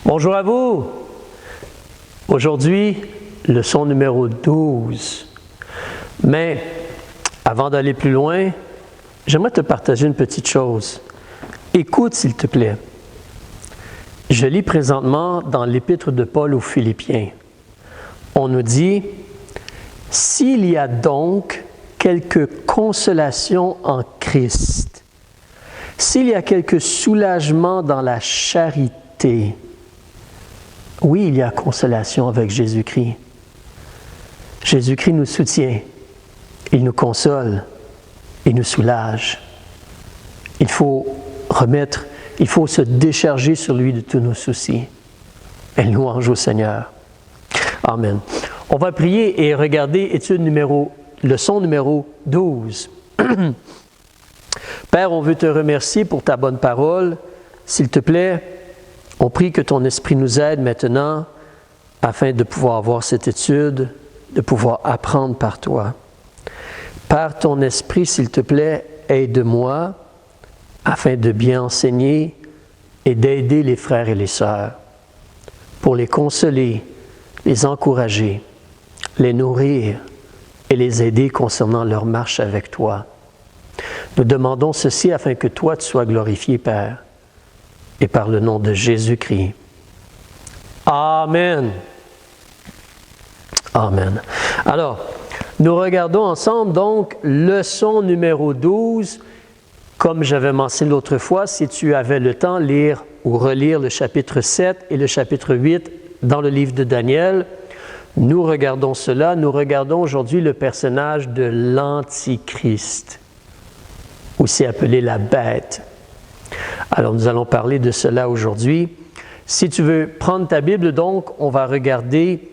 Bonjour à vous. Aujourd'hui, leçon numéro 12. Mais avant d'aller plus loin, j'aimerais te partager une petite chose. Écoute, s'il te plaît. Je lis présentement dans l'Épître de Paul aux Philippiens. On nous dit « S'il y a donc quelque consolation en Christ, s'il y a quelque soulagement dans la charité, oui, il y a consolation avec Jésus-Christ. Jésus-Christ nous soutient, il nous console, il nous soulage. Il faut se décharger sur lui de tous nos soucis. Et louange au Seigneur. Amen. On va prier et regarder leçon numéro 12. Père, on veut te remercier pour ta bonne parole. S'il te plaît, on prie que ton esprit nous aide maintenant afin de pouvoir avoir cette étude, de pouvoir apprendre par toi. Par ton esprit, s'il te plaît, aide-moi afin de bien enseigner et d'aider les frères et les sœurs pour les consoler, les encourager, les nourrir et les aider concernant leur marche avec toi. Nous demandons ceci afin que toi, tu sois glorifié, Père, et par le nom de Jésus-Christ. Amen. Amen. Alors, nous regardons ensemble donc leçon numéro 12. Comme j'avais mentionné l'autre fois, si tu avais le temps, lire ou relire le chapitre 7 et le chapitre 8 dans le livre de Daniel. Nous regardons cela. Nous regardons aujourd'hui le personnage de l'Antichrist, aussi appelé la bête. Alors, nous allons parler de cela aujourd'hui. Si tu veux prendre ta Bible, donc, on va regarder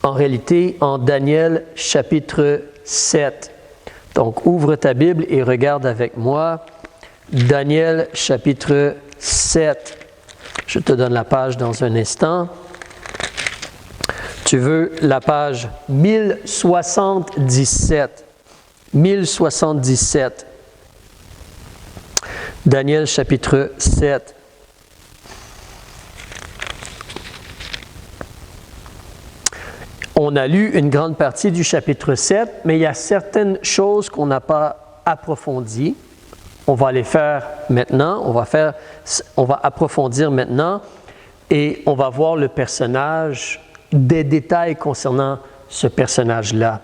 en réalité en Daniel chapitre 7. Donc, ouvre ta Bible et regarde avec moi Daniel chapitre 7. Je te donne la page dans un instant. Tu veux la page 1077. 1077. Daniel chapitre 7. On a lu une grande partie du chapitre 7, mais il y a certaines choses qu'on n'a pas approfondies. On va les faire maintenant, on va approfondir maintenant et on va voir le personnage, des détails concernant ce personnage-là.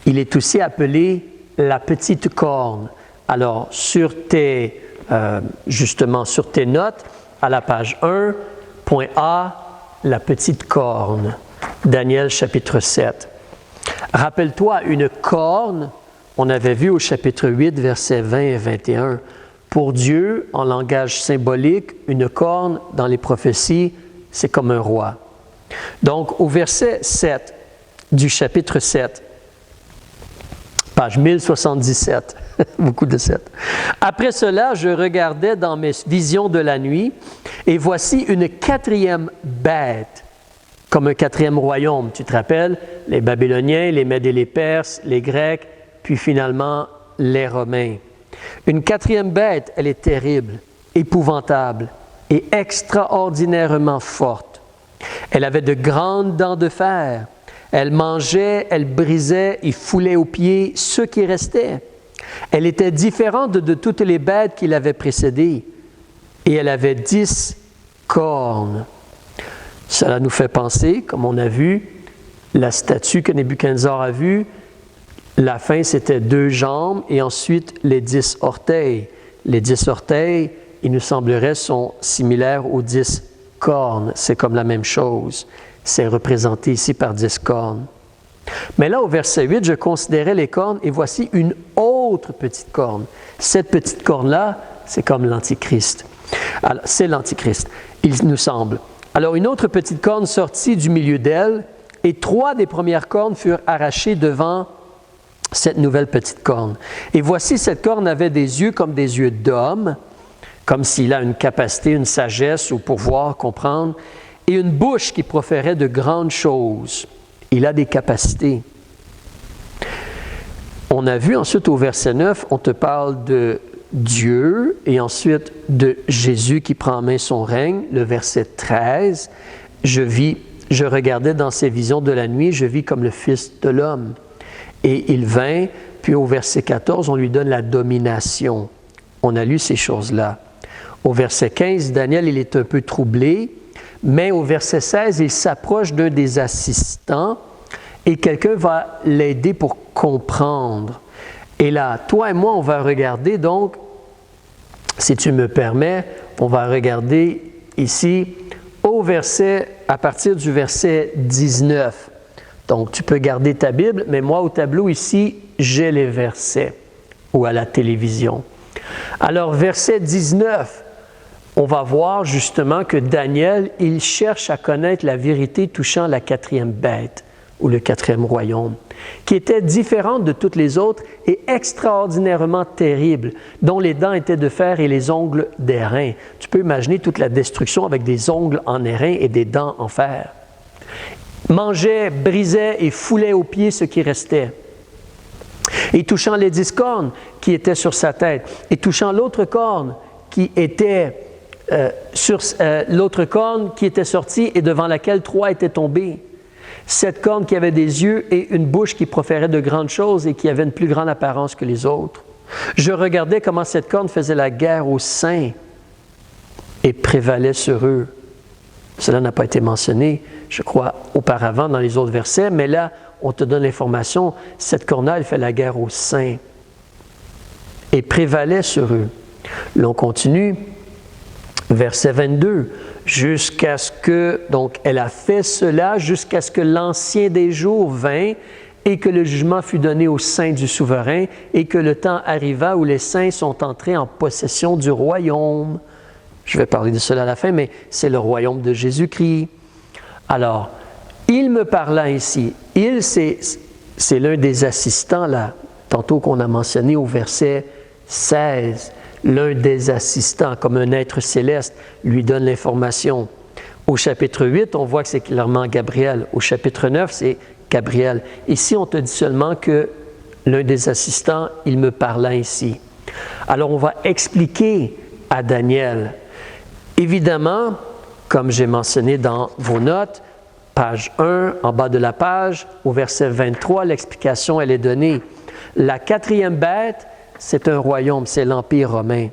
Il est aussi appelé la petite corne. Alors, sur tes notes, à la page 1, point A, la petite corne. Daniel chapitre 7. Rappelle-toi, une corne, on avait vu au chapitre 8, versets 20 et 21. Pour Dieu, en langage symbolique, une corne, dans les prophéties, c'est comme un roi. Donc, au verset 7 du chapitre 7, page 1077, beaucoup de 7. Après cela, je regardais dans mes visions de la nuit, et voici une quatrième bête, comme un quatrième royaume. Tu te rappelles? Les Babyloniens, les Mèdes et les Perses, les Grecs, puis finalement les Romains. Une quatrième bête, elle est terrible, épouvantable et extraordinairement forte. Elle avait de grandes dents de fer. Elle mangeait, elle brisait et foulait aux pieds ceux qui restaient. Elle était différente de toutes les bêtes qui l'avaient précédée. Et elle avait 10 cornes. Cela nous fait penser, comme on a vu, la statue que Nebuchadnezzar a vue, la fin c'était 2 jambes et ensuite les 10 orteils. Les 10 orteils, il nous semblerait, sont similaires aux 10 cornes. C'est comme la même chose. C'est représenté ici par 10 cornes. Mais là, au verset 8, je considérais les cornes et voici une autre petite corne. Cette petite corne-là, c'est comme l'Antichrist. Alors, c'est l'Antichrist, il nous semble. Alors, une autre petite corne sortit du milieu d'elle et 3 des premières cornes furent arrachées devant cette nouvelle petite corne. Et voici, cette corne avait des yeux comme des yeux d'homme, comme s'il a une capacité, une sagesse ou pour voir, comprendre, et une bouche qui proférait de grandes choses. Il a des capacités. On a vu ensuite au verset 9, on te parle de Dieu et ensuite de Jésus qui prend en main son règne, le verset 13, je regardais dans ces visions de la nuit, je vis comme le Fils de l'homme. Et il vint, puis au verset 14, on lui donne la domination. On a lu ces choses-là. Au verset 15, Daniel, il est un peu troublé, mais au verset 16, il s'approche d'un des assistants et quelqu'un va l'aider pour comprendre. Et là, toi et moi, on va regarder donc, si tu me permets, on va regarder ici à partir du verset 19. Donc, tu peux garder ta Bible, mais moi, au tableau ici, j'ai les versets, ou à la télévision. Alors, verset 19, on va voir justement que Daniel, il cherche à connaître la vérité touchant la quatrième bête, ou le quatrième royaume, qui était différente de toutes les autres et extraordinairement terrible, dont les dents étaient de fer et les ongles d'airain. Tu peux imaginer toute la destruction avec des ongles en airain et des dents en fer. Mangeait, brisait et foulait aux pieds ce qui restait. Et touchant les 10 cornes qui étaient sur sa tête, et touchant l'autre corne qui était sortie et devant laquelle 3 étaient tombés. 7 cornes qui avaient des yeux et une bouche qui proférait de grandes choses et qui avait une plus grande apparence que les autres. Je regardais comment cette corne faisait la guerre aux saints et prévalait sur eux. Cela n'a pas été mentionné, je crois, auparavant dans les autres versets, mais là, on te donne l'information, cette corne-là, elle fait la guerre aux saints et prévalait sur eux. Là, on continue, verset 22. Jusqu'à ce que, donc elle a fait cela jusqu'à ce que l'ancien des jours vint et que le jugement fut donné aux saints du souverain et que le temps arriva où les saints sont entrés en possession du royaume. Je vais parler de cela à la fin, mais c'est le royaume de Jésus-Christ. Alors, il me parla ici. Il, c'est l'un des assistants là, tantôt qu'on a mentionné au verset 16. L'un des assistants, comme un être céleste, lui donne l'information. Au chapitre 8, on voit que c'est clairement Gabriel. Au chapitre 9, c'est Gabriel. Ici, on te dit seulement que l'un des assistants, il me parla ici. Alors, on va expliquer à Daniel. Évidemment, comme j'ai mentionné dans vos notes, page 1, en bas de la page, au verset 23, l'explication, elle est donnée. La quatrième bête, c'est un royaume, c'est l'Empire romain.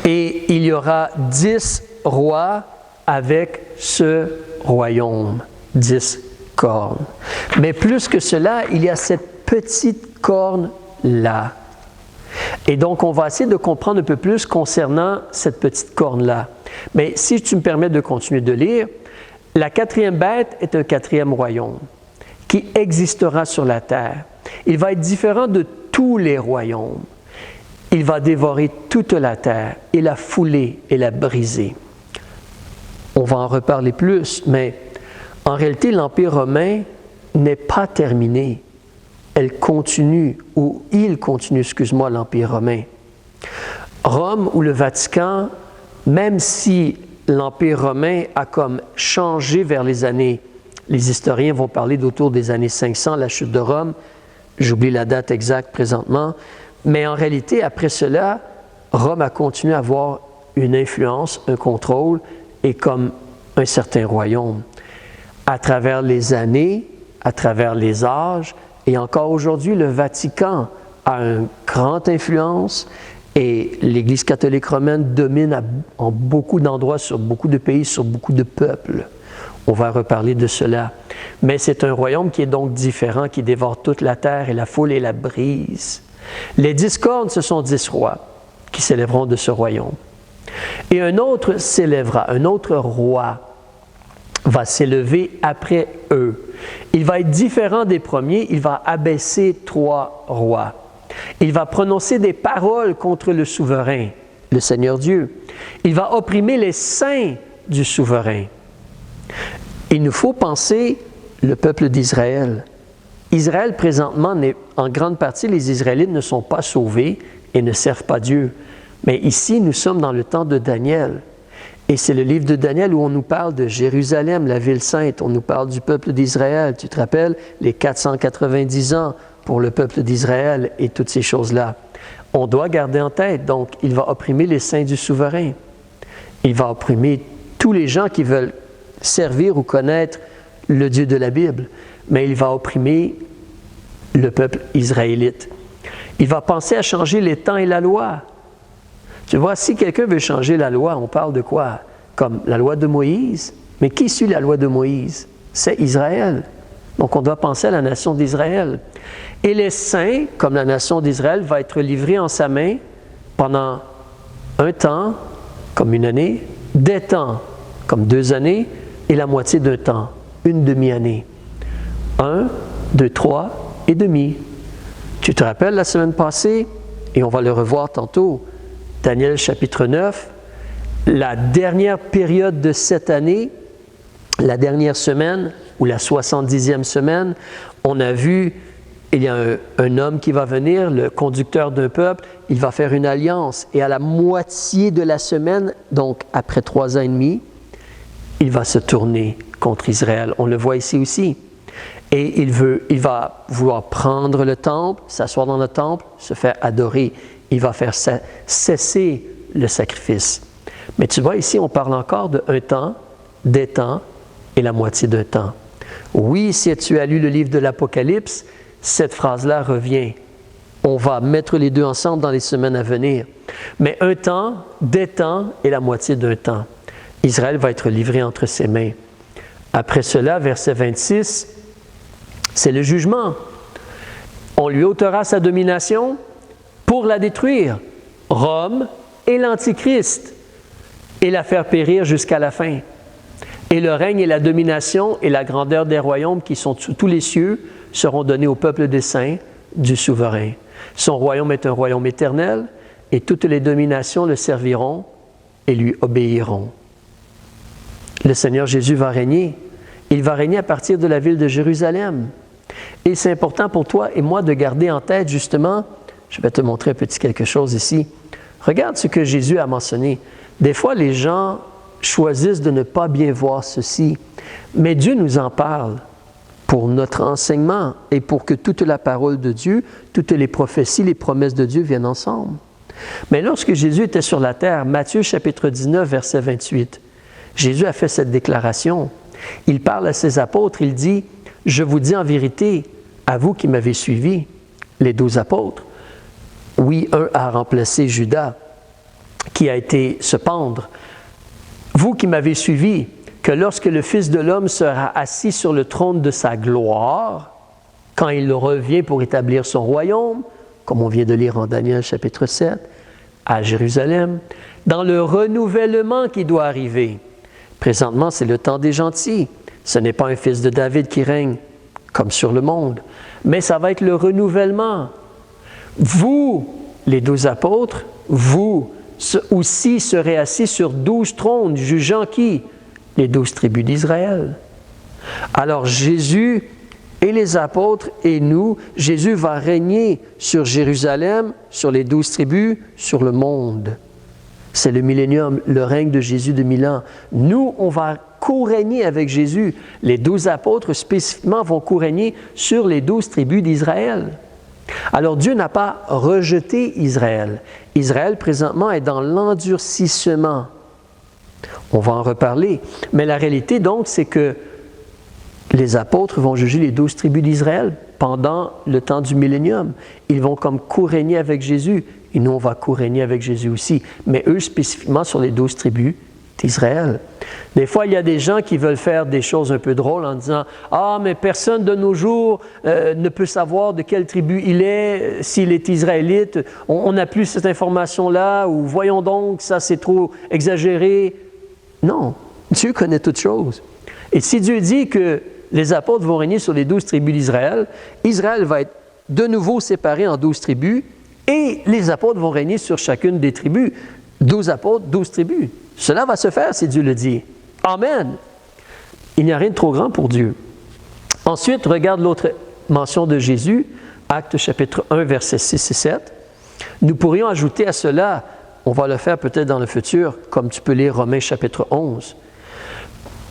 Et il y aura 10 rois avec ce royaume, 10 cornes. Mais plus que cela, il y a cette petite corne-là. Et donc, on va essayer de comprendre un peu plus concernant cette petite corne-là. Mais si tu me permets de continuer de lire, la quatrième bête est un quatrième royaume qui existera sur la terre. Il va être différent de tous les royaumes. Il va dévorer toute la terre et la fouler et la briser. On va en reparler plus, mais en réalité, l'Empire romain n'est pas terminé. Il continue, l'Empire romain. Rome ou le Vatican, même si l'Empire romain a comme changé vers les années, les historiens vont parler d'autour des années 500, la chute de Rome. J'oublie la date exacte présentement, mais en réalité, après cela, Rome a continué à avoir une influence, un contrôle, et comme un certain royaume. À travers les années, à travers les âges, et encore aujourd'hui, le Vatican a une grande influence, et l'Église catholique romaine domine en beaucoup d'endroits, sur beaucoup de pays, sur beaucoup de peuples. On va reparler de cela. Mais c'est un royaume qui est donc différent, qui dévore toute la terre et la foule et la brise. Les 10 cornes, ce sont 10 rois qui s'élèveront de ce royaume. Et un autre s'élèvera, un autre roi va s'élever après eux. Il va être différent des premiers, il va abaisser 3 rois. Il va prononcer des paroles contre le souverain, le Seigneur Dieu. Il va opprimer les saints du souverain. Il nous faut penser le peuple d'Israël. Israël, présentement, en grande partie, les Israélites ne sont pas sauvés et ne servent pas Dieu. Mais ici, nous sommes dans le temps de Daniel. Et c'est le livre de Daniel où on nous parle de Jérusalem, la ville sainte. On nous parle du peuple d'Israël. Tu te rappelles, les 490 ans pour le peuple d'Israël et toutes ces choses-là. On doit garder en tête, donc, il va opprimer les saints du souverain. Il va opprimer tous les gens qui veulent servir ou connaître le Dieu de la Bible, mais il va opprimer le peuple israélite. Il va penser à changer les temps et la loi. Tu vois, si quelqu'un veut changer la loi, on parle de quoi? Comme la loi de Moïse. Mais qui suit la loi de Moïse? C'est Israël. Donc, on doit penser à la nation d'Israël. Et les saints, comme la nation d'Israël, va être livrés en sa main pendant un temps, comme une année, des temps, comme 2 années, et la moitié d'un temps, une demi-année. 1, 2, 3 et demi. Tu te rappelles la semaine passée, et on va le revoir tantôt, Daniel chapitre 9, la dernière période de cette année, la dernière semaine, ou la 70e semaine, on a vu, il y a un homme qui va venir, le conducteur d'un peuple, il va faire une alliance, et à la moitié de la semaine, donc après 3 ans et demi, il va se tourner contre Israël. On le voit ici aussi. Et il va vouloir prendre le temple, s'asseoir dans le temple, se faire adorer. Il va faire cesser le sacrifice. Mais tu vois, ici, on parle encore de un temps, des temps et la moitié d'un temps. Oui, si tu as lu le livre de l'Apocalypse, cette phrase-là revient. On va mettre les deux ensemble dans les semaines à venir. Mais un temps, des temps et la moitié d'un temps. Israël va être livré entre ses mains. Après cela, verset 26, c'est le jugement. On lui ôtera sa domination pour la détruire, Rome et l'Antichrist, et la faire périr jusqu'à la fin. Et le règne et la domination et la grandeur des royaumes qui sont sous tous les cieux seront donnés au peuple des saints du souverain. Son royaume est un royaume éternel, et toutes les dominations le serviront et lui obéiront. Le Seigneur Jésus va régner. Il va régner à partir de la ville de Jérusalem. Et c'est important pour toi et moi de garder en tête justement, je vais te montrer un petit quelque chose ici. Regarde ce que Jésus a mentionné. Des fois, les gens choisissent de ne pas bien voir ceci, mais Dieu nous en parle pour notre enseignement et pour que toute la parole de Dieu, toutes les prophéties, les promesses de Dieu viennent ensemble. Mais lorsque Jésus était sur la terre, Matthieu chapitre 19, verset 28, Jésus a fait cette déclaration. Il parle à ses apôtres, il dit, « Je vous dis en vérité, à vous qui m'avez suivi, les 12 apôtres. » Oui, un a remplacé Judas, qui a été se pendre. « Vous qui m'avez suivi, que lorsque le Fils de l'homme sera assis sur le trône de sa gloire, quand il revient pour établir son royaume, comme on vient de lire en Daniel chapitre 7, à Jérusalem, dans le renouvellement qui doit arriver. » Présentement, c'est le temps des gentils. Ce n'est pas un fils de David qui règne comme sur le monde, mais ça va être le renouvellement. Vous, les 12 apôtres, vous aussi serez assis sur 12 trônes, jugeant qui? Les 12 tribus d'Israël. Alors Jésus et les apôtres et nous, Jésus va régner sur Jérusalem, sur les 12 tribus, sur le monde. C'est le millénium, le règne de Jésus de 1000 ans. Nous, on va co-régner avec Jésus. Les 12 apôtres spécifiquement vont co-régner sur les 12 tribus d'Israël. Alors Dieu n'a pas rejeté Israël. Israël, présentement, est dans l'endurcissement. On va en reparler. Mais la réalité, donc, c'est que les apôtres vont juger les 12 tribus d'Israël pendant le temps du millénium. Ils vont comme co-régner avec Jésus. Et nous, on va co-régner avec Jésus aussi. Mais eux, spécifiquement sur les 12 tribus d'Israël. Des fois, il y a des gens qui veulent faire des choses un peu drôles en disant « Ah, mais personne de nos jours ne peut savoir de quelle tribu il est, s'il est israélite. On n'a plus cette information-là. » Ou « Voyons donc, ça c'est trop exagéré. » Non, Dieu connaît toutes choses. Et si Dieu dit que les apôtres vont régner sur les 12 tribus d'Israël, Israël va être de nouveau séparé en 12 tribus, et les apôtres vont régner sur chacune des tribus. 12 apôtres, 12 tribus. Cela va se faire si Dieu le dit. Amen. Il n'y a rien de trop grand pour Dieu. Ensuite, regarde l'autre mention de Jésus, Actes chapitre 1, versets 6 et 7. Nous pourrions ajouter à cela, on va le faire peut-être dans le futur, comme tu peux lire Romains chapitre 11,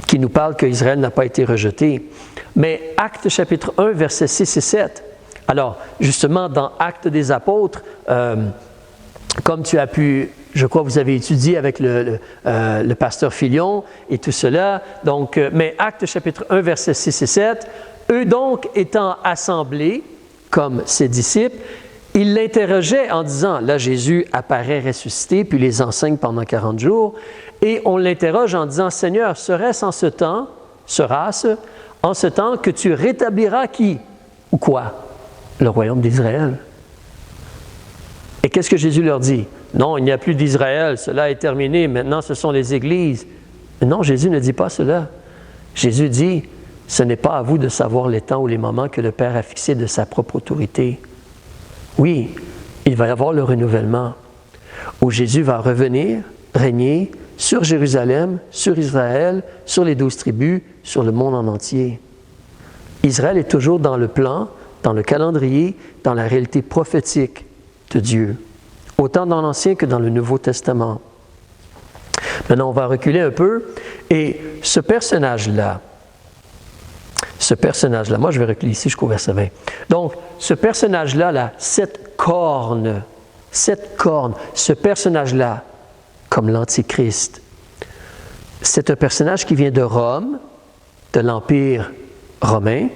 qui nous parle qu'Israël n'a pas été rejeté. Mais Actes chapitre 1, versets 6 et 7. Alors, justement, dans Actes des apôtres, comme tu as pu, je crois que vous avez étudié avec le pasteur Filion et tout cela. Donc, mais Actes chapitre 1, versets 6 et 7, « Eux donc étant assemblés, comme ses disciples, ils l'interrogeaient en disant, là Jésus apparaît ressuscité, puis les enseigne pendant 40 jours, et on l'interroge en disant, Seigneur, sera-ce en ce temps que tu rétabliras qui ou quoi? Le royaume d'Israël. Et qu'est-ce que Jésus leur dit? Non, il n'y a plus d'Israël, cela est terminé, maintenant ce sont les églises. Non, Jésus ne dit pas cela. Jésus dit, ce n'est pas à vous de savoir les temps ou les moments que le Père a fixés de sa propre autorité. Oui, il va y avoir le renouvellement, où Jésus va revenir, régner sur Jérusalem, sur Israël, sur les 12 tribus, sur le monde en entier. Israël est toujours dans le plan, dans le calendrier, dans la réalité prophétique de Dieu, autant dans l'Ancien que dans le Nouveau Testament. Maintenant, on va reculer un peu, et ce personnage-là, moi je vais reculer ici jusqu'au verset 20. Donc, ce personnage-là, cette corne, ce personnage-là, comme l'Antichrist, c'est un personnage qui vient de Rome, de l'Empire romain.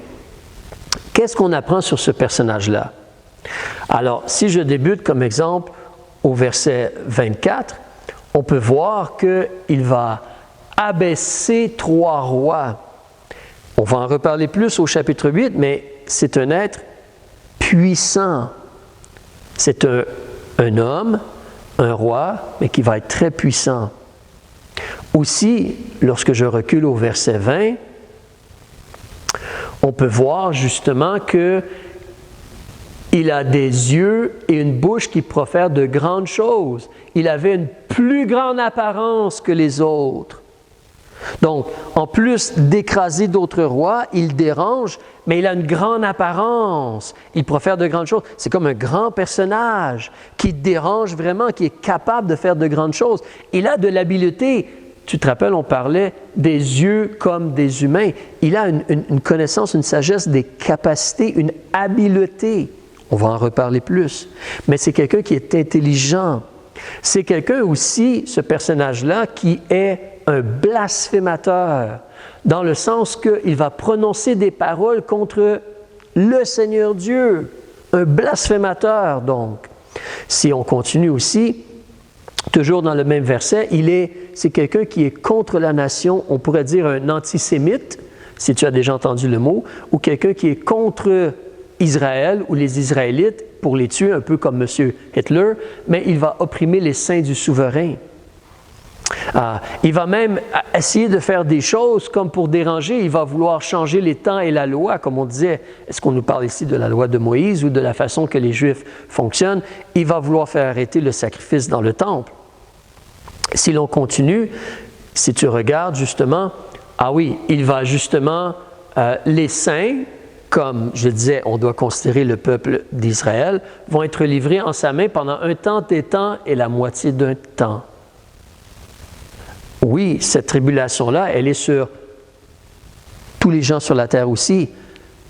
Qu'est-ce qu'on apprend sur ce personnage-là? Alors, si je débute comme exemple au verset 24, on peut voir qu'il va abaisser 3 rois. On va en reparler plus au chapitre 8, mais c'est un être puissant. C'est un homme, un roi, mais qui va être très puissant. Aussi, lorsque je recule au verset 20, on peut voir justement qu'il a des yeux et une bouche qui profèrent de grandes choses. Il avait une plus grande apparence que les autres. Donc, en plus d'écraser d'autres rois, il dérange, mais il a une grande apparence. Il profère de grandes choses. C'est comme un grand personnage qui dérange vraiment, qui est capable de faire de grandes choses. Il a de l'habileté. Tu te rappelles, on parlait des yeux comme des humains. Il a une connaissance, une sagesse, des capacités, une habileté. On va en reparler plus. Mais c'est quelqu'un qui est intelligent. C'est quelqu'un aussi, ce personnage-là, qui est un blasphémateur, dans le sens qu'il va prononcer des paroles contre le Seigneur Dieu. Un blasphémateur, donc. Si on continue aussi, toujours dans le même verset, c'est quelqu'un qui est contre la nation, on pourrait dire un antisémite, si tu as déjà entendu le mot, ou quelqu'un qui est contre Israël ou les Israélites pour les tuer, un peu comme M. Hitler, mais il va opprimer les saints du souverain. Il va même essayer de faire des choses comme pour déranger. Il va vouloir changer les temps et la loi, comme on disait. Est-ce qu'on nous parle ici de la loi de Moïse ou de la façon que les Juifs fonctionnent? Il va vouloir faire arrêter le sacrifice dans le temple. Si l'on continue, si tu regardes justement, il va justement, les saints, comme je disais, on doit considérer le peuple d'Israël, vont être livrés en sa main pendant un temps, des temps et la moitié d'un temps. Oui, cette tribulation-là, elle est sur tous les gens sur la terre aussi,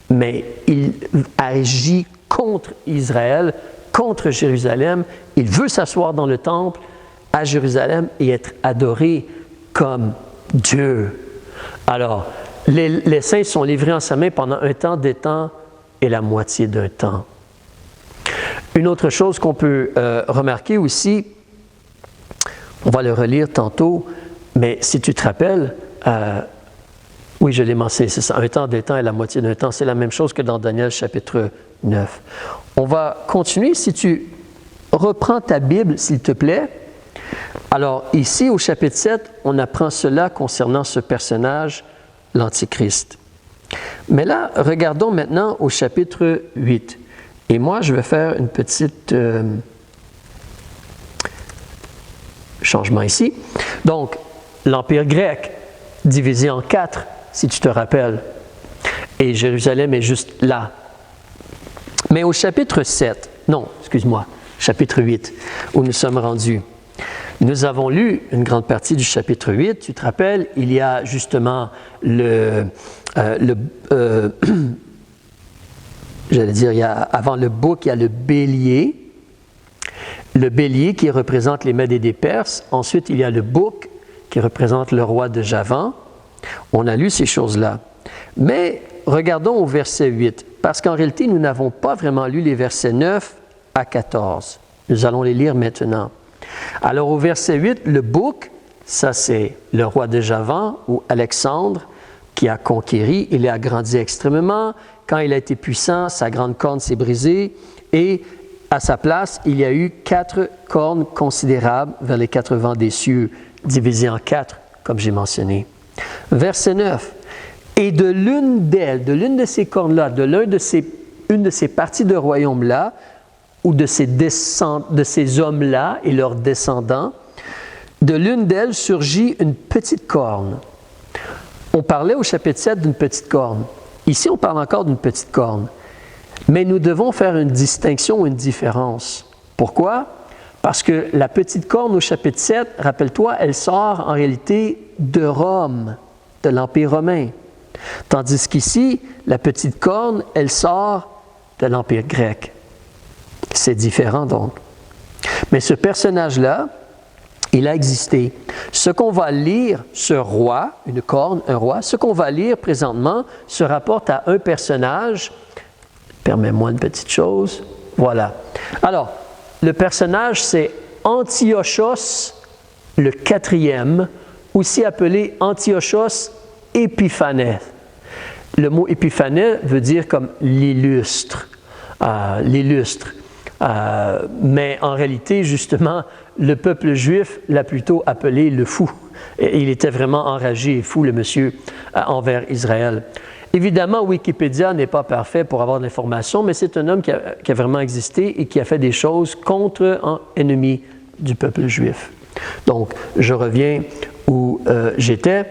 mais il agit contre Israël, contre Jérusalem. Il veut s'asseoir dans le temple à Jérusalem et être adoré comme Dieu. Alors, les saints sont livrés en sa main pendant un temps, des temps et la moitié d'un temps. Une autre chose qu'on peut remarquer aussi, on va le relire tantôt, mais si tu te rappelles, oui, je l'ai mentionné, c'est ça, un temps, des temps et la moitié d'un temps, c'est la même chose que dans Daniel chapitre 9. On va continuer, si tu reprends ta Bible, s'il te plaît. Alors, ici, au chapitre 7, on apprend cela concernant ce personnage, l'Antichrist. Mais là, regardons maintenant au chapitre 8. Et moi, je vais faire une petite changement ici. Donc, l'Empire grec, divisé en 4, si tu te rappelles. Et Jérusalem est juste là. Mais au chapitre 7, chapitre 8, où nous sommes rendus, nous avons lu une grande partie du chapitre 8. Tu te rappelles, il y a justement avant le bouc, il y a le bélier. le bélier qui représente les Mèdes et des Perses. Ensuite, il y a le bouc qui représente le roi de Javan. On a lu ces choses-là. Mais regardons au verset 8, parce qu'en réalité, nous n'avons pas vraiment lu les versets 9 à 14. Nous allons les lire maintenant. Alors au verset 8, le bouc, ça c'est le roi de Javan ou Alexandre qui a conquéri. Il a grandi extrêmement. Quand il a été puissant, sa grande corne s'est brisée et à sa place, il y a eu 4 cornes considérables vers les 4 vents des cieux, divisées en 4, comme j'ai mentionné. Verset 9. Et de l'une d'elles, de l'une de ces cornes-là, une de ces parties de royaume-là, ou de ces hommes-là et leurs descendants, de l'une d'elles surgit une petite corne. On parlait au chapitre 7 d'une petite corne. Ici, on parle encore d'une petite corne. Mais nous devons faire une distinction ou une différence. Pourquoi? Parce que la petite corne au chapitre 7, rappelle-toi, elle sort en réalité de Rome, de l'Empire romain. Tandis qu'ici, la petite corne, elle sort de l'Empire grec. C'est différent donc. Mais ce personnage-là, il a existé. Ce qu'on va lire, ce roi, une corne, un roi, ce qu'on va lire présentement se rapporte à un personnage. Permets-moi une petite chose. Voilà. Alors, le personnage, c'est Antiochos le quatrième, aussi appelé Antiochos Épiphanes. Le mot Épiphanes veut dire comme l'illustre. Mais en réalité, justement, le peuple juif l'a plutôt appelé le fou. Et il était vraiment enragé et fou, le monsieur, envers Israël. Évidemment, Wikipédia n'est pas parfait pour avoir de l'information, mais c'est un homme qui a vraiment existé et qui a fait des choses contre un ennemi du peuple juif. Donc, je reviens où j'étais.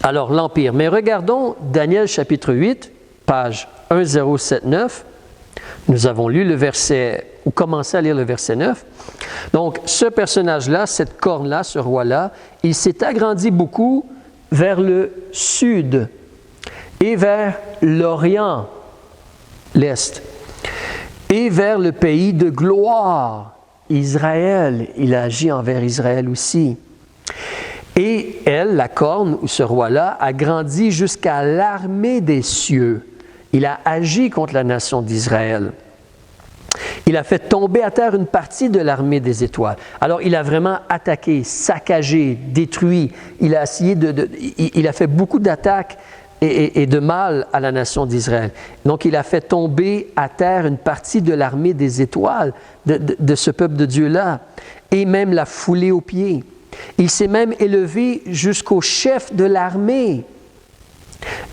Alors, l'Empire. Mais regardons Daniel chapitre 8, page 1079. Nous avons lu le verset, ou commencé à lire le verset 9. Donc, ce personnage-là, cette corne-là, ce roi-là, il s'est agrandi beaucoup vers le sud et vers l'Orient, l'Est, et vers le pays de gloire, Israël. Il a agi envers Israël aussi. Et elle, la corne, ou ce roi-là, a grandi jusqu'à l'armée des cieux. Il a agi contre la nation d'Israël. Il a fait tomber à terre une partie de l'armée des étoiles. Alors, il a vraiment attaqué, saccagé, détruit. Il a essayé il a fait beaucoup d'attaques et de mal à la nation d'Israël. Donc, il a fait tomber à terre une partie de l'armée des étoiles de ce peuple de Dieu-là, et même l'a foulé aux pieds. Il s'est même élevé jusqu'au chef de l'armée,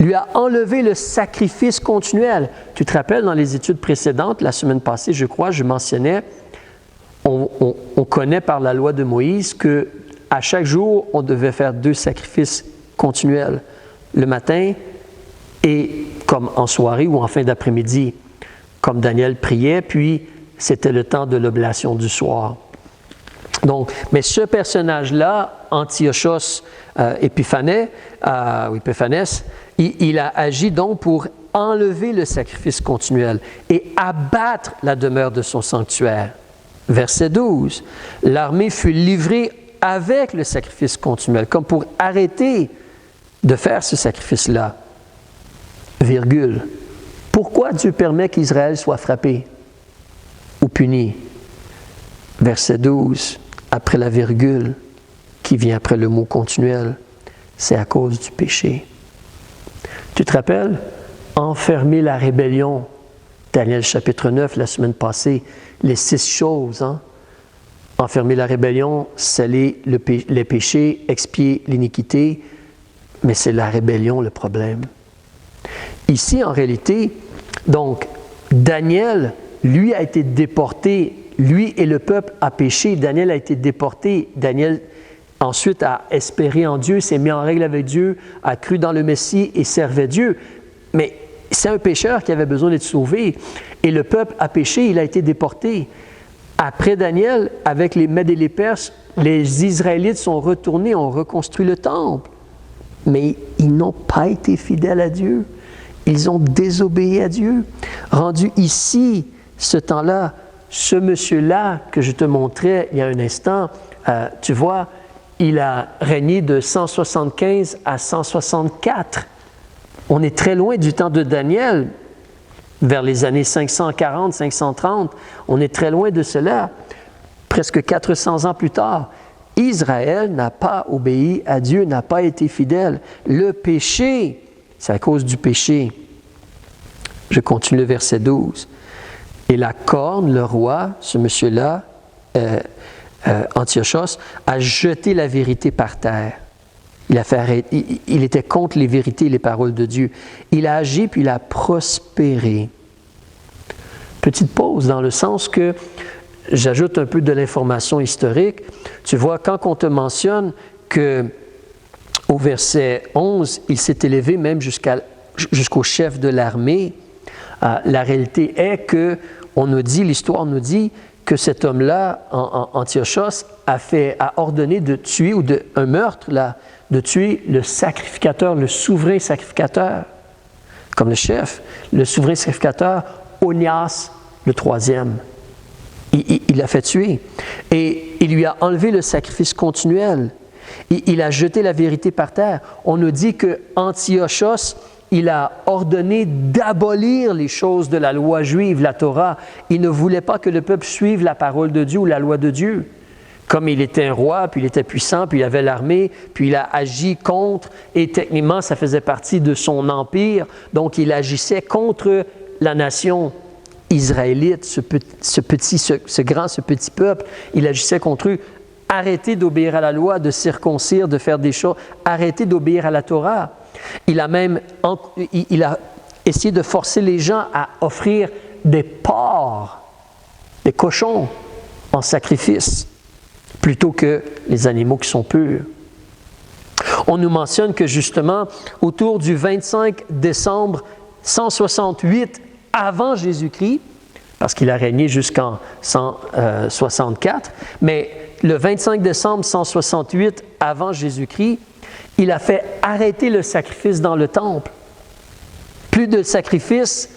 lui a enlevé le sacrifice continuel. Tu te rappelles, dans les études précédentes, la semaine passée, je crois, je mentionnais, on connaît par la loi de Moïse qu'à chaque jour, on devait faire 2 sacrifices continuels, le matin et comme en soirée ou en fin d'après-midi, comme Daniel priait, puis c'était le temps de l'oblation du soir. Donc, mais ce personnage-là, Antiochos Épiphanes, il a agi donc pour enlever le sacrifice continuel et abattre la demeure de son sanctuaire. Verset 12, l'armée fut livrée avec le sacrifice continuel, comme pour arrêter de faire ce sacrifice-là. Virgule. Pourquoi Dieu permet qu'Israël soit frappé ou puni? Verset 12, après la virgule qui vient après le mot continuel, c'est à cause du péché. Tu te rappelles? Enfermer la rébellion. Daniel chapitre 9, la semaine passée, les 6 choses. Enfermer la rébellion, sceller les péchés, expier l'iniquité, mais c'est la rébellion le problème. Ici, en réalité, donc, Daniel, lui, a été déporté. Lui et le peuple a péché. Daniel a été déporté. Daniel, ensuite, a espéré en Dieu, s'est mis en règle avec Dieu, a cru dans le Messie et servait Dieu. Mais c'est un pécheur qui avait besoin d'être sauvé. Et le peuple a péché, il a été déporté. Après Daniel, avec les Mèdes et les Perses, les Israélites sont retournés, ont reconstruit le temple. Mais ils n'ont pas été fidèles à Dieu. Ils ont désobéi à Dieu. Rendu ici, ce temps-là, ce monsieur-là que je te montrais il y a un instant, tu vois, il a régné de 175 à 164. On est très loin du temps de Daniel, vers les années 540, 530. On est très loin de cela. Presque 400 ans plus tard, Israël n'a pas obéi à Dieu, n'a pas été fidèle. Le péché, c'est à cause du péché. Je continue le verset 12. Et la corne, le roi, ce monsieur-là, Antiochos, a jeté la vérité par terre. Il était contre les vérités et les paroles de Dieu. Il a agi puis il a prospéré. Petite pause dans le sens que j'ajoute un peu de l'information historique. Tu vois, quand on te mentionne qu'au verset 11, il s'est élevé même jusqu'au chef de l'armée, la réalité est que l'histoire nous dit que cet homme-là, Antiochos, a ordonné de tuer, ou un meurtre, de tuer le sacrificateur, le souverain sacrificateur, comme le chef, le souverain sacrificateur, Onias le troisième. Il l'a fait tuer. Et il lui a enlevé le sacrifice continuel. Il a jeté la vérité par terre. On nous dit que Antiochos, il a ordonné d'abolir les choses de la loi juive, la Torah. Il ne voulait pas que le peuple suive la parole de Dieu ou la loi de Dieu. Comme il était un roi, puis il était puissant, puis il avait l'armée, puis il a agi contre, et techniquement, ça faisait partie de son empire. Donc, il agissait contre la nation israélite, ce petit peuple. Il agissait contre eux. Arrêtez d'obéir à la loi, de circoncire, de faire des choses. Arrêtez d'obéir à la Torah. Il a essayé de forcer les gens à offrir des porcs, des cochons en sacrifice, plutôt que les animaux qui sont purs. On nous mentionne que justement, autour du 25 décembre 168 avant Jésus-Christ, parce qu'il a régné jusqu'en 164, mais le 25 décembre 168 avant Jésus-Christ, il a fait arrêter le sacrifice dans le temple. Plus de sacrifices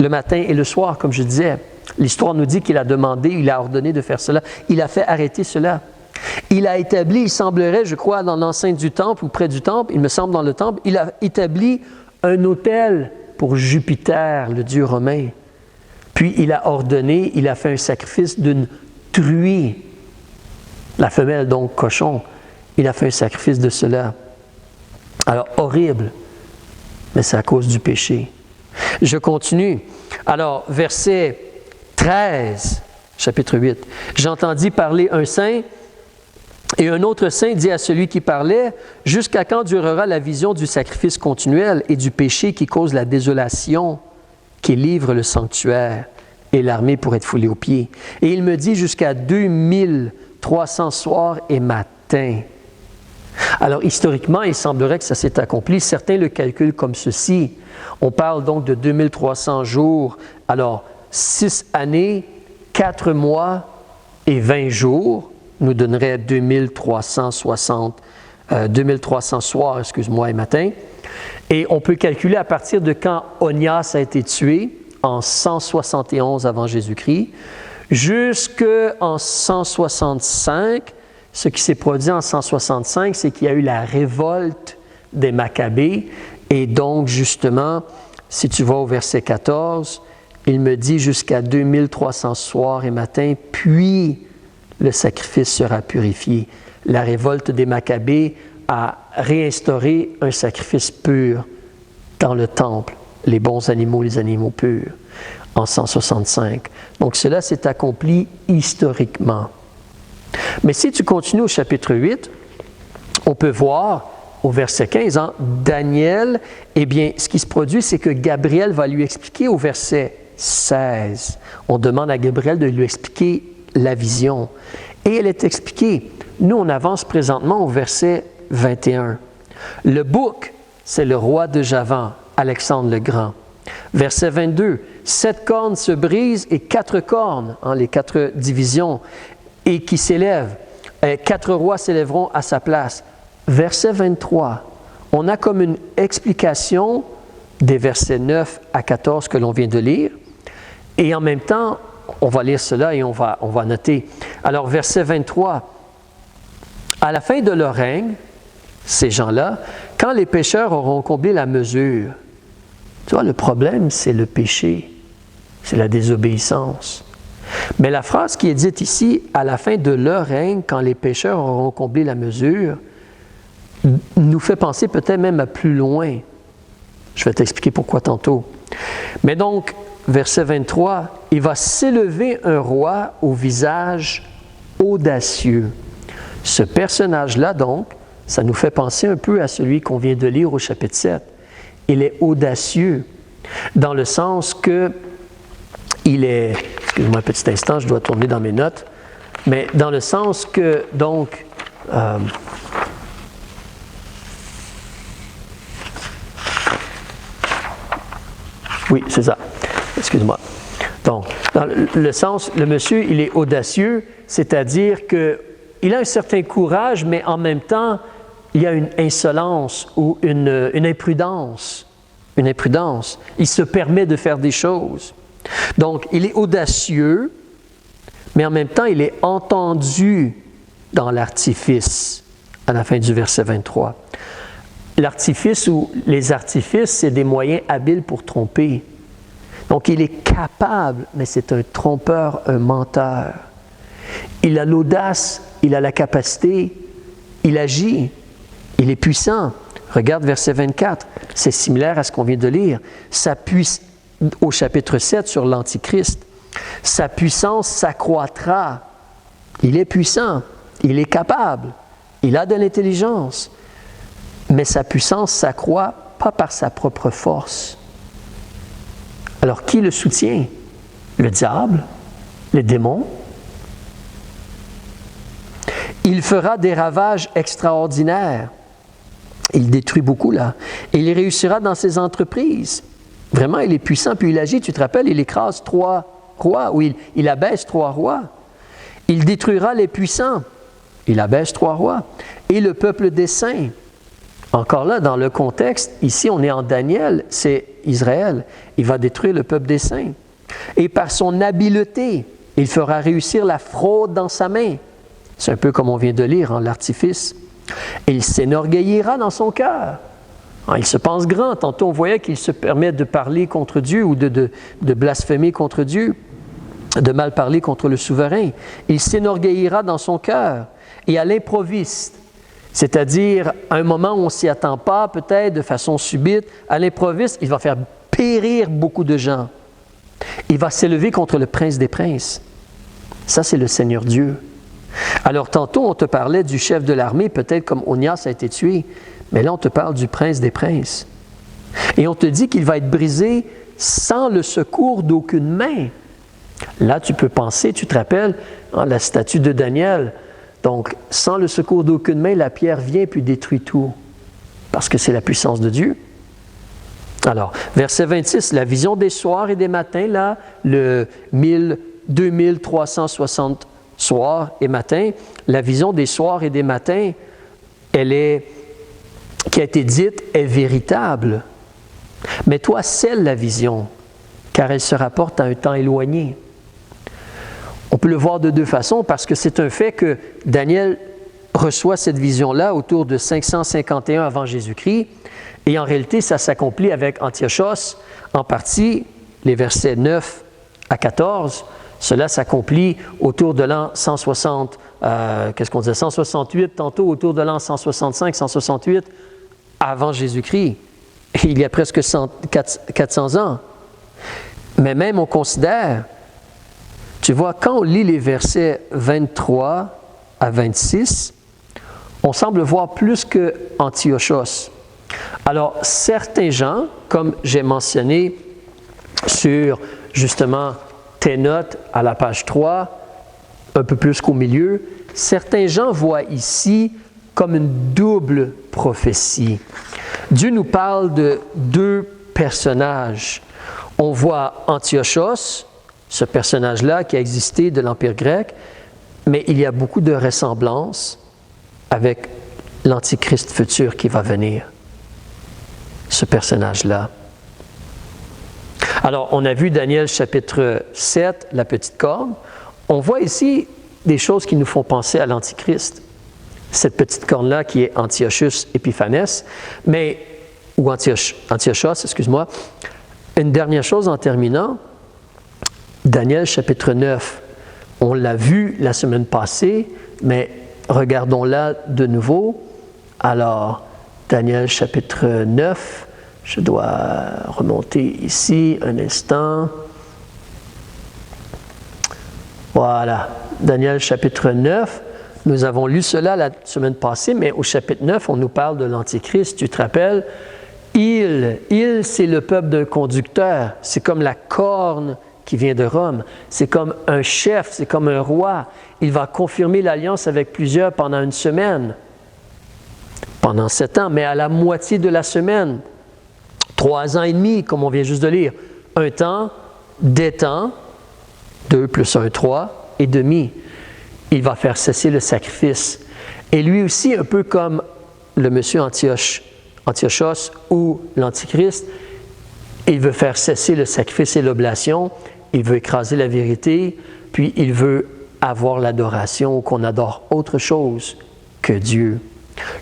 le matin et le soir, comme je disais. L'histoire nous dit qu'il a demandé, il a ordonné de faire cela. Il a fait arrêter cela. Il a établi, il semblerait, je crois, dans l'enceinte du temple ou près du temple, il me semble dans le temple, il a établi un autel pour Jupiter, le dieu romain. Puis il a ordonné, il a fait un sacrifice d'une truie. La femelle, donc cochon, il a fait un sacrifice de cela. Alors, horrible, mais c'est à cause du péché. Je continue. Alors, verset 13, chapitre 8. « J'entendis parler un saint, et un autre saint dit à celui qui parlait, « Jusqu'à quand durera la vision du sacrifice continuel et du péché qui cause la désolation, qui livre le sanctuaire et l'armée pour être foulée aux pieds? » Et il me dit, « Jusqu'à 2300 soirs et matins. » Alors, historiquement, il semblerait que ça s'est accompli. Certains le calculent comme ceci. On parle donc de 2300 jours. Alors, 6 années, 4 mois et 20 jours nous donnerait 2300 soirs, et matins. Et on peut calculer à partir de quand Onias a été tué, en 171 avant Jésus-Christ, jusqu'en 165. Ce qui s'est produit en 165, c'est qu'il y a eu la révolte des Maccabées. Et donc, justement, si tu vas au verset 14, il me dit jusqu'à 2300 soirs et matins, puis le sacrifice sera purifié. La révolte des Maccabées a réinstauré un sacrifice pur dans le temple, les bons animaux, les animaux purs, en 165. Donc, cela s'est accompli historiquement. Mais si tu continues au chapitre 8, on peut voir au verset 15, Daniel, eh bien, ce qui se produit, c'est que Gabriel va lui expliquer au verset 16. On demande à Gabriel de lui expliquer la vision. Et elle est expliquée. Nous, on avance présentement au verset 21. Le bouc, c'est le roi de Javan, Alexandre le Grand. Verset 22, 7 cornes se brisent et 4 cornes, les 4 divisions, et qui s'élèvent. 4 rois s'élèveront à sa place. Verset 23, on a comme une explication des versets 9 à 14 que l'on vient de lire, et en même temps, on va lire cela et on va noter. Alors, verset 23. À la fin de leur règne, ces gens-là, quand les pécheurs auront comblé la mesure, tu vois, le problème, c'est le péché, c'est la désobéissance. Mais la phrase qui est dite ici, à la fin de leur règne, quand les pécheurs auront comblé la mesure, nous fait penser peut-être même à plus loin. Je vais t'expliquer pourquoi tantôt. Mais donc, verset 23, il va s'élever un roi au visage audacieux. Ce personnage-là, donc, ça nous fait penser un peu à celui qu'on vient de lire au chapitre 7. Il est audacieux, dans le sens que il est... Excuse-moi un petit instant, je dois tourner dans mes notes. Mais dans le sens que, donc... oui, c'est ça. Excuse-moi. Donc, dans le sens, le monsieur, il est audacieux, c'est-à-dire qu'il a un certain courage, mais en même temps, il y a une insolence ou une imprudence. Une imprudence. Il se permet de faire des choses. Donc, il est audacieux, mais en même temps, il est entendu dans l'artifice, à la fin du verset 23. L'artifice ou les artifices, c'est des moyens habiles pour tromper. Donc, il est capable, mais c'est un trompeur, un menteur. Il a l'audace, il a la capacité, il agit, il est puissant. Regarde verset 24, c'est similaire à ce qu'on vient de lire. Au chapitre 7 sur l'Antichrist, sa puissance s'accroîtra. Il est puissant, il est capable, il a de l'intelligence, mais sa puissance s'accroît pas par sa propre force. Alors, qui le soutient? Le diable? Les démons? Il fera des ravages extraordinaires. Il détruit beaucoup là. Et il réussira dans ses entreprises. Vraiment, il est puissant, puis il agit. Tu te rappelles, il écrase 3 rois, ou il abaisse 3 rois. Il détruira les puissants. Il abaisse 3 rois. Et le peuple des saints. Encore là, dans le contexte, ici on est en Daniel, c'est Israël. Il va détruire le peuple des saints. Et par son habileté, il fera réussir la fraude dans sa main. C'est un peu comme on vient de lire, l'artifice. Et il s'énorgueillira dans son cœur. Il se pense grand. Tantôt, on voyait qu'il se permet de parler contre Dieu ou de blasphémer contre Dieu, de mal parler contre le souverain. Il s'énorgueillira dans son cœur. Et à l'improviste, c'est-à-dire à un moment où on ne s'y attend pas, peut-être de façon subite, à l'improviste, il va faire périr beaucoup de gens. Il va s'élever contre le prince des princes. Ça, c'est le Seigneur Dieu. Alors, tantôt, on te parlait du chef de l'armée, peut-être comme Onias a été tué, mais là, on te parle du prince des princes. Et on te dit qu'il va être brisé sans le secours d'aucune main. Là, tu peux penser, tu te rappelles, la statue de Daniel. Donc, sans le secours d'aucune main, la pierre vient puis détruit tout, parce que c'est la puissance de Dieu. Alors, verset 26, la vision des soirs et des matins, là, le 2360 soirs et matins, la vision des soirs et des matins, qui a été dite, est véritable. Mais toi, scelle la vision, car elle se rapporte à un temps éloigné. On peut le voir de 2 façons, parce que c'est un fait que Daniel reçoit cette vision-là autour de 551 avant Jésus-Christ, et en réalité, ça s'accomplit avec Antiochos, en partie, les versets 9 à 14. Cela s'accomplit autour de l'an 160, 168, tantôt autour de l'an 165, 168, avant Jésus-Christ. Il y a presque 400 ans. Mais même on considère, tu vois, quand on lit les versets 23 à 26, on semble voir plus que Antiochos. Alors, certains gens, comme j'ai mentionné sur, justement, tes notes à la page 3, un peu plus qu'au milieu, certains gens voient ici comme une double prophétie. Dieu nous parle de 2 personnages. On voit Antiochos, ce personnage-là qui a existé de l'Empire grec, mais il y a beaucoup de ressemblances avec l'Antichrist futur qui va venir. Ce personnage-là. Alors, on a vu Daniel chapitre 7, la petite corne. On voit ici des choses qui nous font penser à l'Antichrist. Cette petite corne-là qui est Antiochus Epiphanes, ou Antiochos, excuse-moi. Une dernière chose en terminant, Daniel chapitre 9, on l'a vu la semaine passée, mais regardons-la de nouveau. Alors, Daniel chapitre 9, je dois remonter ici un instant. Voilà, Daniel chapitre 9. Nous avons lu cela la semaine passée, mais au chapitre 9, on nous parle de l'Antichrist. Tu te rappelles? Il, c'est le peuple d'un conducteur. C'est comme la corne qui vient de Rome. C'est comme un chef, c'est comme un roi. Il va confirmer l'alliance avec plusieurs pendant une semaine, pendant 7 ans, mais à la moitié de la semaine. 3 ans et demi, comme on vient juste de lire. Un temps, des temps, 2 plus 1, 3 et demi. Il va faire cesser le sacrifice. Et lui aussi, un peu comme le monsieur Antiochos ou l'Antichrist, il veut faire cesser le sacrifice et l'oblation, il veut écraser la vérité, puis il veut avoir l'adoration ou qu'on adore autre chose que Dieu.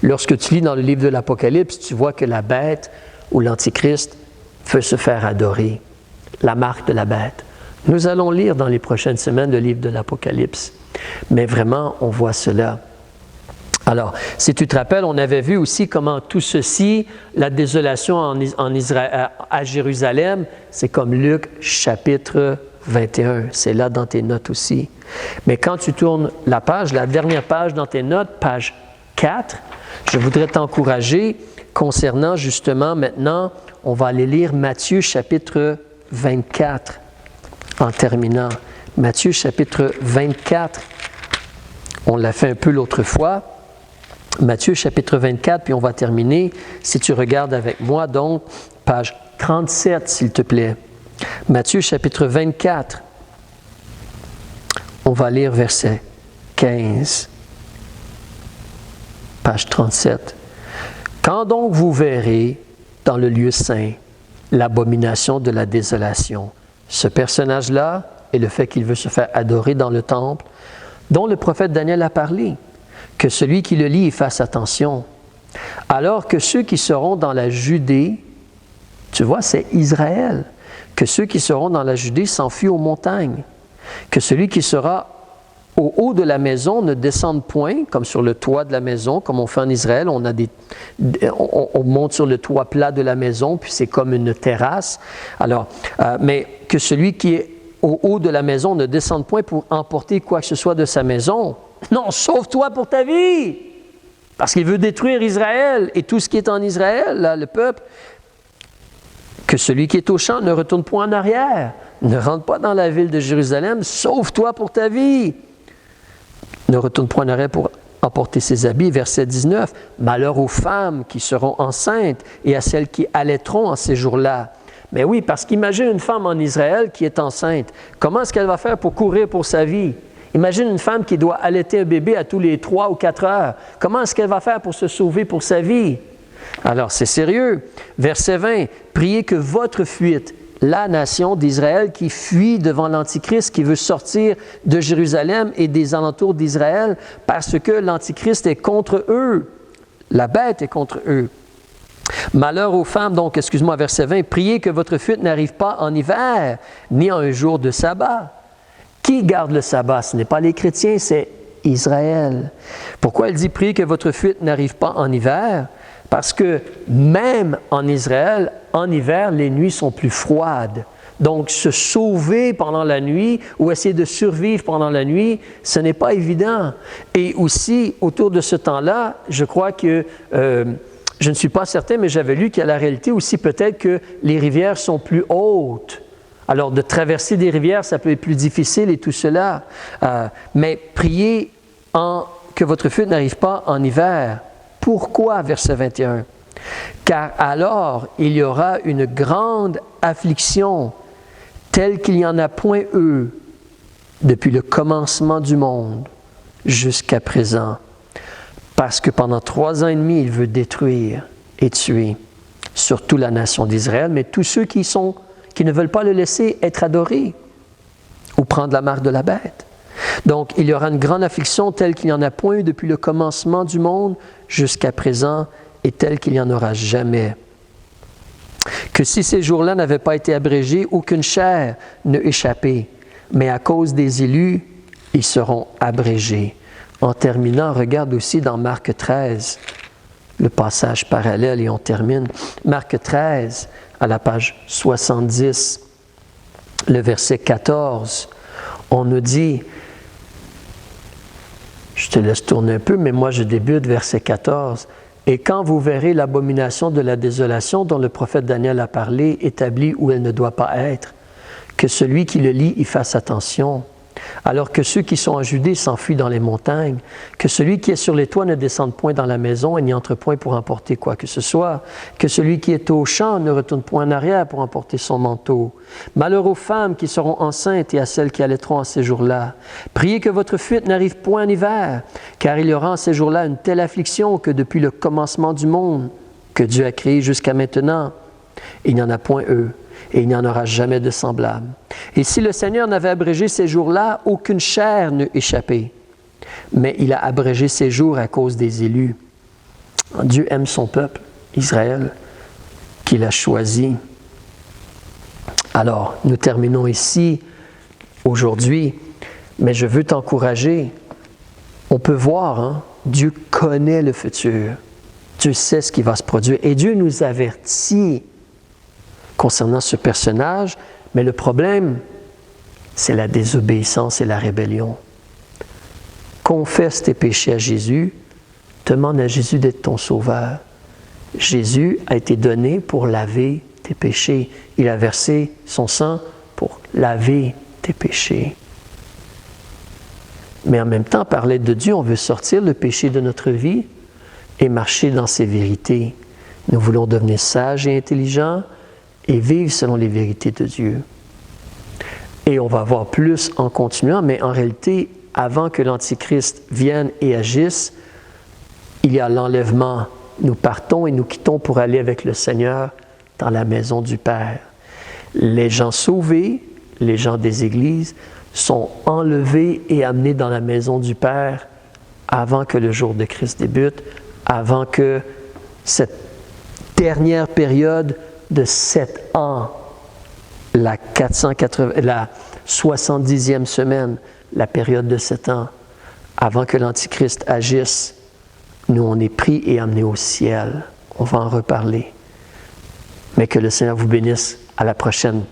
Lorsque tu lis dans le livre de l'Apocalypse, tu vois que la bête ou l'Antichrist veut se faire adorer, la marque de la bête. Nous allons lire dans les prochaines semaines le livre de l'Apocalypse. Mais vraiment, on voit cela. Alors, si tu te rappelles, on avait vu aussi comment tout ceci, la désolation à Jérusalem, c'est comme Luc chapitre 21. C'est là dans tes notes aussi. Mais quand tu tournes la page, la dernière page dans tes notes, page 4, je voudrais t'encourager concernant justement maintenant, on va aller lire Matthieu chapitre 24 en terminant. Matthieu chapitre 24, on l'a fait un peu l'autre fois. Matthieu chapitre 24, puis on va terminer. Si tu regardes avec moi, donc, page 37, s'il te plaît. Matthieu chapitre 24, on va lire verset 15. Page 37. Quand donc vous verrez dans le lieu saint l'abomination de la désolation, ce personnage-là, et le fait qu'il veut se faire adorer dans le temple, dont le prophète Daniel a parlé, que celui qui le lit y fasse attention. Alors que ceux qui seront dans la Judée, tu vois, c'est Israël, que ceux qui seront dans la Judée s'enfuient aux montagnes, que celui qui sera au haut de la maison ne descende point, comme sur le toit de la maison, comme on fait en Israël, on monte sur le toit plat de la maison, puis c'est comme une terrasse. Alors, mais que celui qui est au haut de la maison ne descende point pour emporter quoi que ce soit de sa maison. Non, sauve-toi pour ta vie! Parce qu'il veut détruire Israël et tout ce qui est en Israël, là, le peuple. Que celui qui est au champ ne retourne point en arrière, ne rentre pas dans la ville de Jérusalem, sauve-toi pour ta vie! Ne retourne point en arrière pour emporter ses habits. Verset 19, malheur aux femmes qui seront enceintes et à celles qui allaiteront en ces jours-là. Mais oui, parce qu'imagine une femme en Israël qui est enceinte. Comment est-ce qu'elle va faire pour courir pour sa vie? Imagine une femme qui doit allaiter un bébé à tous les 3 ou 4 heures. Comment est-ce qu'elle va faire pour se sauver pour sa vie? Alors, c'est sérieux. Verset 20, priez que votre fuite, la nation d'Israël qui fuit devant l'Antichrist, qui veut sortir de Jérusalem et des alentours d'Israël, parce que l'Antichrist est contre eux. La bête est contre eux. Malheur aux femmes, donc, verset 20, priez que votre fuite n'arrive pas en hiver, ni en un jour de sabbat. Qui garde le sabbat? Ce n'est pas les chrétiens, c'est Israël. Pourquoi il dit priez que votre fuite n'arrive pas en hiver? Parce que même en Israël, en hiver, les nuits sont plus froides. Donc, se sauver pendant la nuit ou essayer de survivre pendant la nuit, ce n'est pas évident. Et aussi, autour de ce temps-là, je crois que... je ne suis pas certain, mais j'avais lu qu'il y a la réalité aussi peut-être que les rivières sont plus hautes. Alors, de traverser des rivières, ça peut être plus difficile et tout cela. Mais priez que votre fuite n'arrive pas en hiver. Pourquoi, verset 21? Car alors, il y aura une grande affliction, telle qu'il n'y en a point eu depuis le commencement du monde jusqu'à présent. Parce que pendant 3 ans et demi, il veut détruire et tuer, surtout la nation d'Israël, mais tous ceux qui qui ne veulent pas le laisser être adoré ou prendre la marque de la bête. Donc, il y aura une grande affliction telle qu'il n'y en a point eu depuis le commencement du monde jusqu'à présent et telle qu'il n'y en aura jamais. Que si ces jours-là n'avaient pas été abrégés, aucune chair ne échappait, mais à cause des élus, ils seront abrégés. En terminant, regarde aussi dans Marc 13, le passage parallèle, et on termine. Marc 13, à la page 70, le verset 14, on nous dit, je te laisse tourner un peu, mais moi je débute verset 14. Et quand vous verrez l'abomination de la désolation dont le prophète Daniel a parlé, établie où elle ne doit pas être, que celui qui le lit y fasse attention, alors que ceux qui sont en Judée s'enfuient dans les montagnes, que celui qui est sur les toits ne descende point dans la maison et n'y entre point pour emporter quoi que ce soit, que celui qui est au champ ne retourne point en arrière pour emporter son manteau. Malheur aux femmes qui seront enceintes et à celles qui allaiteront en ces jours-là. Priez que votre fuite n'arrive point en hiver, car il y aura en ces jours-là une telle affliction que depuis le commencement du monde, que Dieu a créé jusqu'à maintenant, il n'y en a point eux. Et il n'y en aura jamais de semblable. Et si le Seigneur n'avait abrégé ces jours-là, aucune chair n'eût échappé. Mais il a abrégé ces jours à cause des élus. Dieu aime son peuple, Israël, qu'il a choisi. Alors, nous terminons ici aujourd'hui, mais je veux t'encourager. On peut voir, Dieu connaît le futur. Dieu sait ce qui va se produire. Et Dieu nous avertit concernant ce personnage, mais le problème, c'est la désobéissance et la rébellion. Confesse tes péchés à Jésus, demande à Jésus d'être ton sauveur. Jésus a été donné pour laver tes péchés. Il a versé son sang pour laver tes péchés. Mais en même temps, par l'aide de Dieu, on veut sortir le péché de notre vie et marcher dans ses vérités. Nous voulons devenir sages et intelligents, et vivre selon les vérités de Dieu. Et on va voir plus en continuant, mais en réalité, avant que l'Antichrist vienne et agisse, il y a l'enlèvement. Nous partons et nous quittons pour aller avec le Seigneur dans la maison du Père. Les gens sauvés, les gens des églises, sont enlevés et amenés dans la maison du Père avant que le jour de Christ débute, avant que cette dernière période de 7 ans, la 70e semaine, la période de 7 ans, avant que l'Antichrist agisse, nous on est pris et amenés au ciel. On va en reparler. Mais que le Seigneur vous bénisse. À la prochaine.